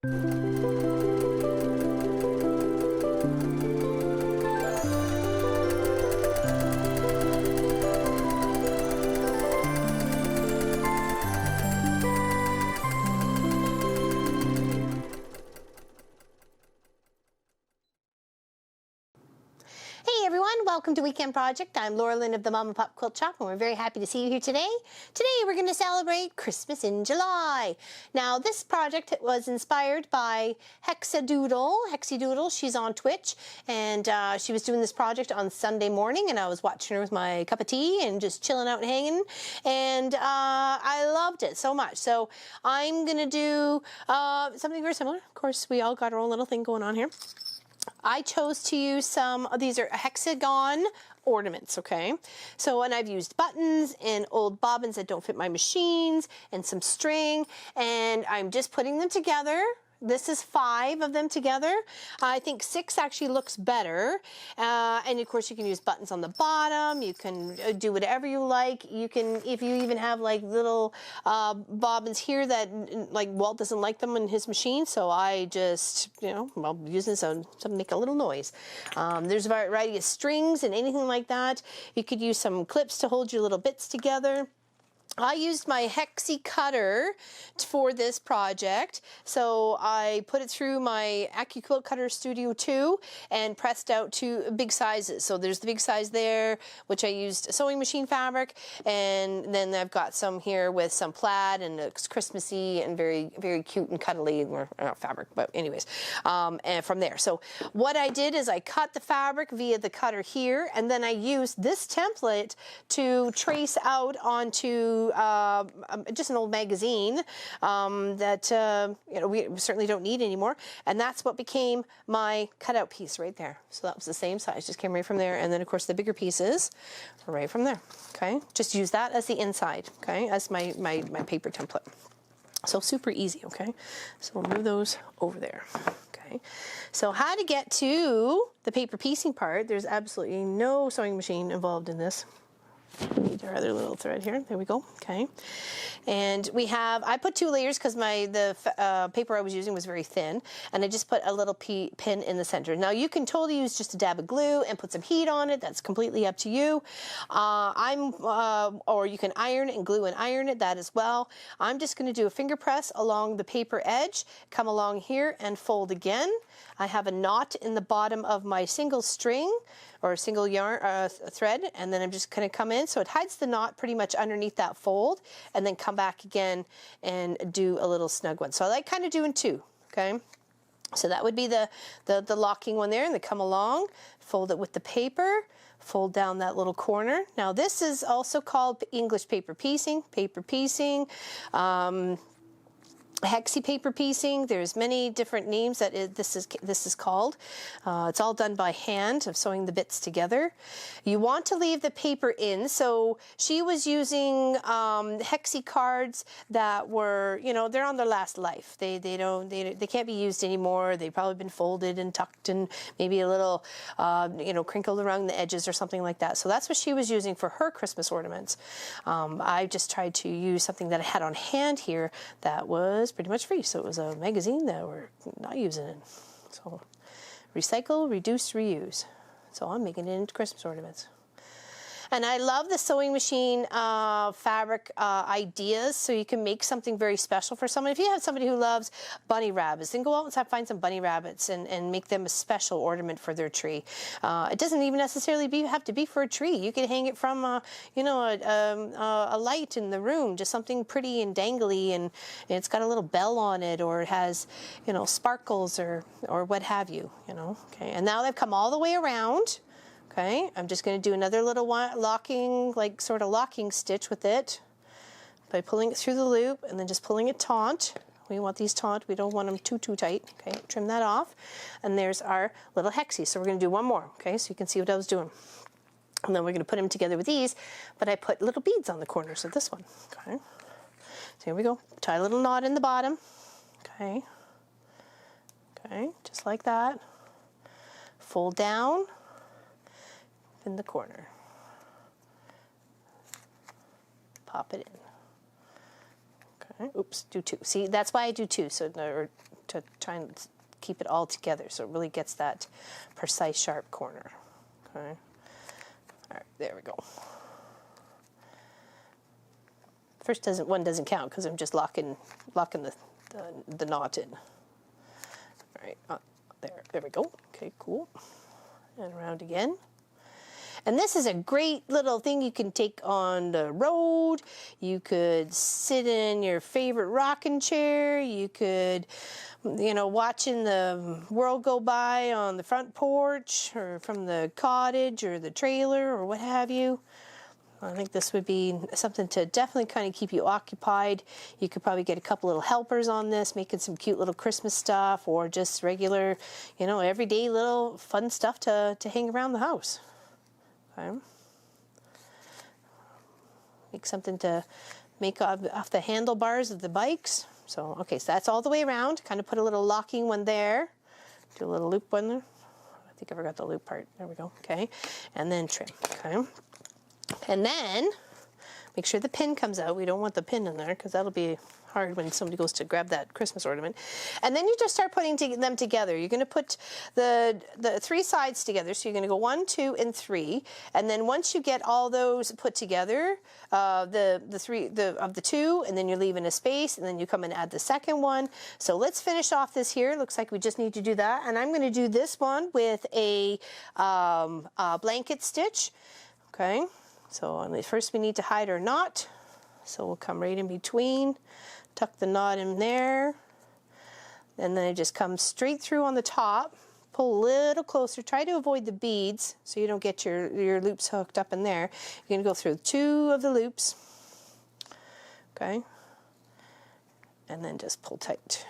Hey everyone, welcome to Weekend Project. I'm Laura Lynn of the Mom and Pop Quilt Shop, and we're very happy to see you here today. Today we're going to celebrate Christmas in July. Now this project was inspired by Hexadoodle. She's on Twitch, and she was doing this project on Sunday morning, and I was watching her with my cup of tea and just chilling out and hanging, and I loved it so much. So I'm going to do something very similar. Of course, we all got our own little thing going on here. I chose to use some of these are hexagon ornaments, okay? So, and I've used buttons and old bobbins that don't fit my machines and some string, and I'm just putting them together. This is 5 of them together. I think 6 actually looks better. And of course you can use buttons on the bottom. You can do whatever you like. You can, if you even have like little bobbins here that like Walt doesn't like them in his machine. So I just, you know, I'll use this to make a little noise. There's a variety of strings and anything like that. You could use some clips to hold your little bits together. I used my hexi cutter for this project, so I put it through my AccuQuilt Cutter Studio 2 and pressed out 2 big sizes. So there's the big size there, which I used sewing machine fabric, and then I've got some here with some plaid, and it's Christmassy and very, very cute and cuddly, or fabric, but anyways, and from there. So what I did is I cut the fabric via the cutter here, and then I used this template to trace out onto just an old magazine that you know, we certainly don't need anymore, and that's what became my cutout piece right there. So that was the same size, just came right from there, and then of course the bigger pieces are right from there. Okay, just use that as the inside. Okay, as my paper template. So super easy. Okay, so we'll move those over there. Okay, so how to get to the paper piecing part? There's absolutely no sewing machine involved in this. Need our other little thread here. There we go. Okay, and we have. I put 2 layers because the paper I was using was very thin, and I just put a little pin in the center. Now you can totally use just a dab of glue and put some heat on it. That's completely up to you. Or you can iron and glue and iron it. That as well. I'm just going to do a finger press along the paper edge. Come along here and fold again. I have a knot in the bottom of my single string or single yarn thread, and then I'm just going to come in so it hides the knot pretty much underneath that fold, and then come back again and do a little snug one. So I like kind of doing 2. Okay, so that would be the locking one there, and then come along, fold it with the paper, fold down that little corner. Now this is also called English paper piecing, hexi paper piecing. There's many different names that this is called. It's all done by hand of sewing the bits together. You want to leave the paper in. So she was using hexi cards that were, you know, they're on their last life. They can't be used anymore. They've probably been folded and tucked and maybe a little you know, crinkled around the edges or something like that. So that's what she was using for her Christmas ornaments. I just tried to use something that I had on hand here that was pretty much free. So it was a magazine that we're not using it. So recycle, reduce, reuse. So I'm making it into Christmas ornaments. And I love the sewing machine fabric ideas, so you can make something very special for someone. If you have somebody who loves bunny rabbits, then go out and find some bunny rabbits and make them a special ornament for their tree. It doesn't even necessarily have to be for a tree. You can hang it from, you know, a light in the room, just something pretty and dangly, and it's got a little bell on it, or it has, you know, sparkles or what have you, you know. Okay, and now they've come all the way around. Okay, I'm just going to do another little locking, like sort of locking stitch with it by pulling it through the loop and then just pulling it taut. We want these taut, we don't want them too tight. Okay, trim that off. And there's our little hexie. So we're going to do one more, okay, so you can see what I was doing. And then we're going to put them together with these, but I put little beads on the corners of this one. Okay, so here we go. Tie a little knot in the bottom. Okay, okay, just like that. Fold down in the corner. Pop it in. Okay. Oops, do 2. See, that's why I do 2, so to to try and keep it all together so it really gets that precise sharp corner. Okay. All right, there we go. First one doesn't count because I'm just locking the knot in. All right, there we go. Okay, cool. And around again. And this is a great little thing you can take on the road. You could sit in your favorite rocking chair. You could, you know, watching the world go by on the front porch or from the cottage or the trailer or what have you. I think this would be something to definitely kind of keep you occupied. You could probably get a couple little helpers on this, making some cute little Christmas stuff or just regular, you know, everyday little fun stuff to hang around the house. Okay. Make something to make off the handlebars of the bikes. So, okay, so that's all the way around. Kind of put a little locking one there. Do a little loop one there. I think I forgot the loop part. There we go. Okay. And then trim. Okay. And then make sure the pin comes out. We don't want the pin in there because that'll be hard when somebody goes to grab that Christmas ornament. And then you just start putting them together. You're going to put the three sides together. So you're going to go 1, 2, and 3. And then once you get all those put together, the 2, and then you're leaving a space, and then you come and add the second one. So let's finish off this here. Looks like we just need to do that. And I'm going to do this one with a blanket stitch. Okay. So first we need to hide our knot. So we'll come right in between. Tuck the knot in there, and then it just comes straight through on the top. Pull a little closer. Try to avoid the beads so you don't get your loops hooked up in there. You're going to go through 2 of the loops, okay, and then just pull tight.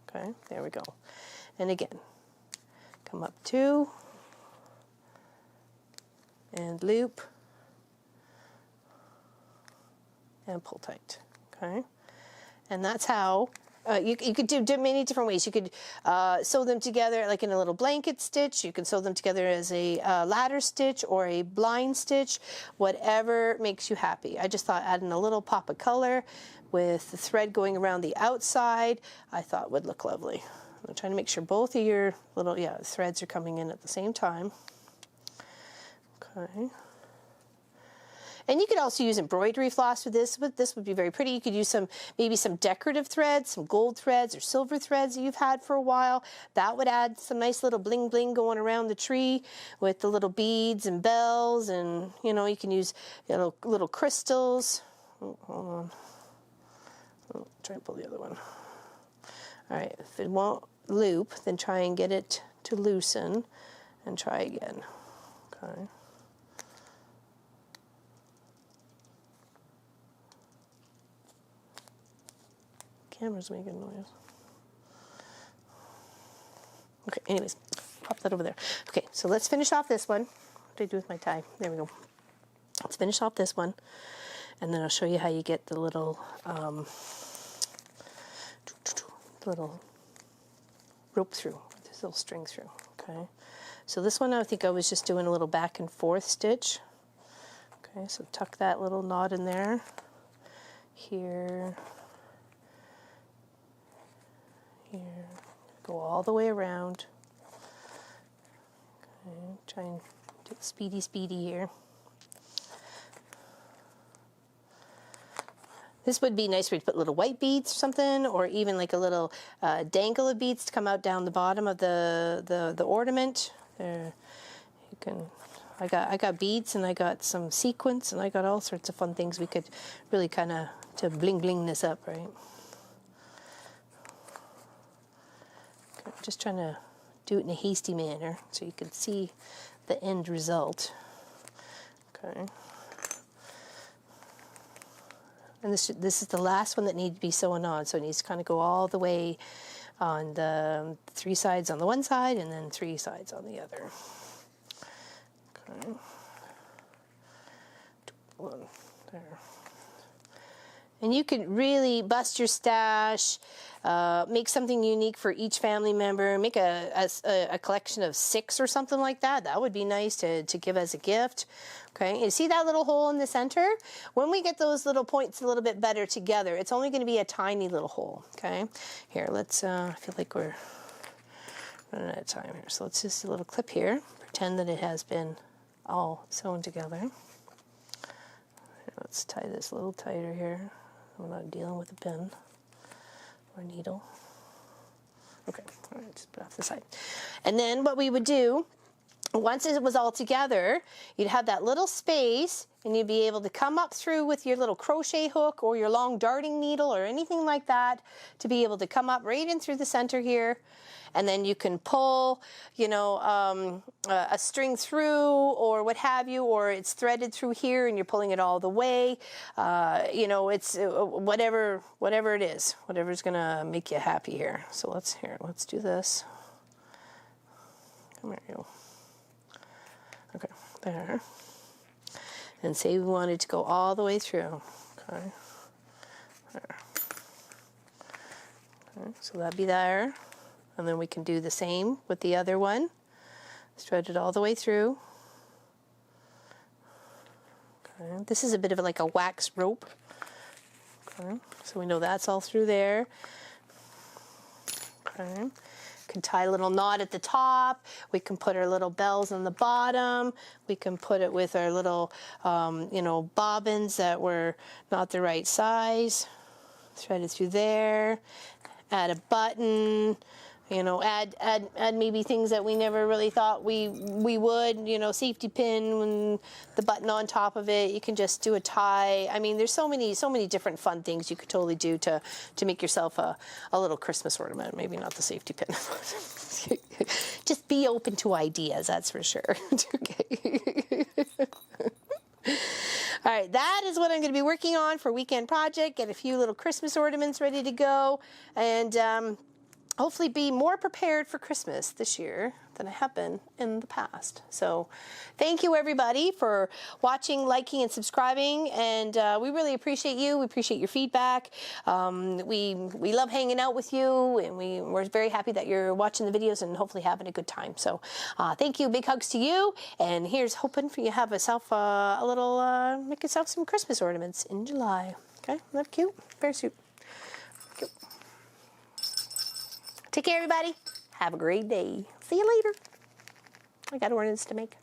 Okay, there we go. And again, come up 2 and loop and pull tight. Okay. And that's how you could do many different ways. You could sew them together like in a little blanket stitch. You can sew them together as a ladder stitch or a blind stitch, whatever makes you happy. I just thought adding a little pop of color with the thread going around the outside, I thought would look lovely. I'm trying to make sure both of your little threads are coming in at the same time. Okay. And you could also use embroidery floss with this, but this would be very pretty. You could use maybe some decorative threads, some gold threads or silver threads that you've had for a while. That would add some nice little bling bling going around the tree with the little beads and bells, and you know, you can use little crystals. Oh, hold on. Oh, try and pull the other one. All right, if it won't loop, then try and get it to loosen and try again. Okay. Camera's making noise. Okay, anyways, pop that over there. Okay, so let's finish off this one. What did I do with my tie? There we go. Let's finish off this one, and then I'll show you how you get the little rope through, this little string through. Okay, so this one I think I was just doing a little back and forth stitch. Okay, so tuck that little knot in there. Here. Here, go all the way around. Okay, try and do it speedy here. This would be nice for you to put little white beads or something, or even like a little dangle of beads to come out down the bottom of the ornament. There, you can. I got beads, and I got some sequins, and I got all sorts of fun things we could really kind of to bling bling this up, right? I'm just trying to do it in a hasty manner so you can see the end result. Okay. And this is the last one that needs to be sewn on, so it needs to kind of go all the way on the 3 sides on the one side and then 3 sides on the other. Okay. One there. And you could really bust your stash, make something unique for each family member, make a collection of 6 or something like that. That would be nice to give as a gift. Okay, you see that little hole in the center? When we get those little points a little bit better together, it's only going to be a tiny little hole. Okay, here, let's, I feel like we're running out of time here. So let's just do a little clip here. Pretend that it has been all sewn together. Let's tie this a little tighter here. We're not dealing with a pin or needle. Okay, all right, just put it off the side. And then what we would do, once it was all together, you'd have that little space and you'd be able to come up through with your little crochet hook or your long darting needle or anything like that to be able to come up right in through the center here. And then you can pull, you know, a string through or what have you, or it's threaded through here and you're pulling it all the way. You know, it's whatever it is, whatever's gonna make you happy here. So let's do this. Come here, you. Okay, there. And say we wanted to go all the way through. Okay, there. Okay, so that'd be there. And then we can do the same with the other one. Thread it all the way through. Okay. This is a bit of like a wax rope. Okay. So we know that's all through there. Okay. Can tie a little knot at the top. We can put our little bells on the bottom. We can put it with our little, you know, bobbins that were not the right size. Thread it through there. Add a button. You know, add maybe things that we never really thought we would, you know, safety pin, when the button on top of it. You can just do a tie. I mean, there's so many different fun things you could totally do to make yourself a little Christmas ornament. Maybe not the safety pin. Just be open to ideas, that's for sure. Okay. All right, that is what I'm going to be working on for Weekend Project. Get a few little Christmas ornaments ready to go, and hopefully be more prepared for Christmas this year than I have been in the past. So thank you everybody for watching, liking, and subscribing, and we really appreciate you. We appreciate your feedback. We love hanging out with you, and we're very happy that you're watching the videos and hopefully having a good time. So thank you, big hugs to you, and here's hoping for you to have yourself a little, make yourself some Christmas ornaments in July. Okay, isn't that cute? Very cute. Take care, everybody. Have a great day. See you later. I got ornaments to make.